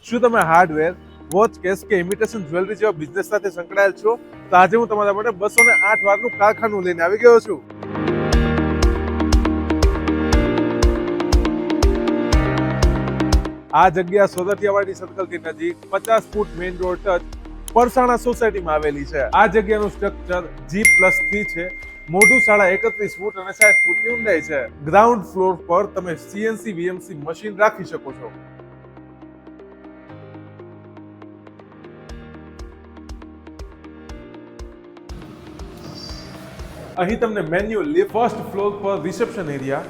શું તમે hardware, watch case કે ઇમિટેશન જ્વેલરી જેવા બિઝનેસ સાથે સંકળાયેલ છો? તો આજે હું તમારા માટે 208 વારનું કારખાનું લઈને આવી ગયો છું. આ જગ્યા સોરઠિયાવાડી સર્કલથી નજીક 50 ફૂટ મેઇન રોડ ટચ પરસાણા સોસાયટીમાં આવેલી છે. આ જગ્યાનું સ્ટ્રક્ચર G+3 છે. મોઢું 31.5 ફૂટ અને 60 ફૂટની ઊંડાઈ છે. ગ્રાઉન્ડ ફ્લોર પર તમે CNC VMC મશીન રાખી શકો છો. અહીં તમને મેન્યુઅલ લિફ્ટ, ફર્સ્ટ ફ્લોર પર રિસેપ્શન એરિયા,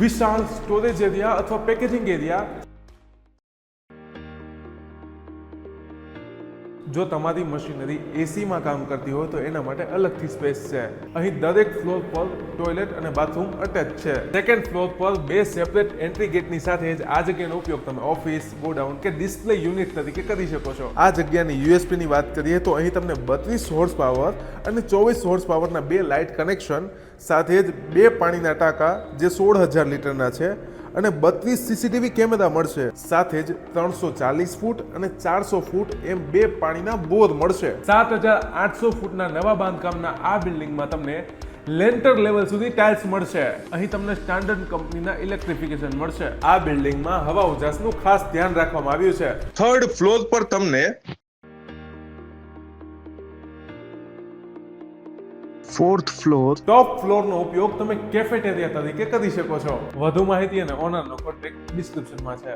વિશાળ સ્ટોરેજ એરિયા અથવા પેકેજિંગ એરિયા. જો તમારી મશીનરી એસીમાં કામ કરતી હોય તો એના માટે અલગથી સ્પેસ છે. અહીં દરેક ફ્લોર પર ટોયલેટ અને બાથરૂમ અટેચ છે. સેકન્ડ ફ્લોર પર 2 સેપરેટ એન્ટ્રી ગેટની સાથે જ આ જગ્યાનો ઉપયોગ તમે ઓફિસ, ગોડાઉન કે ડિસ્પ્લે યુનિટ તરીકે કરી શકો છો. આ જગ્યાની USP ની વાત કરીએ તો અહીં તમને 32 હોર્સ પાવર અને 24 હોર્સ પાવરના 2 લાઇટ કનેક્શન સાથે જ 2 પાણીના ટાંકા જે 16,000 લીટરના છે અને 32 CCTV કેમેરા મળશે. સાથે જ 340 ફૂટ અને 400 ફૂટ એમ 2 પાણીના બોર મળશે. 7,800 ફૂટના નવા બાંધકામના આ બિલ્ડિંગમાં તમને લેન્ટર લેવલ સુધી ટાઇલ્સ મળશે. અહીં તમને સ્ટાન્ડર્ડ કંપનીના ઇલેક્ટ્રિફિકેશન મળશે. આ બિલ્ડિંગમાં હવા ઉજાસનું ખાસ ધ્યાન રાખવામાં આવ્યું છે. થર્ડ ફ્લોર પર તમને ફોર્થ ફ્લોર, ટોપ ફ્લોરનો ઉપયોગ તમે કેફેટેરિયા તરીકે કરી શકો છો. વધુ માહિતી અને ઓનરનો કોન્ટેક્ટ ડિસ્ક્રિપ્શનમાં છે.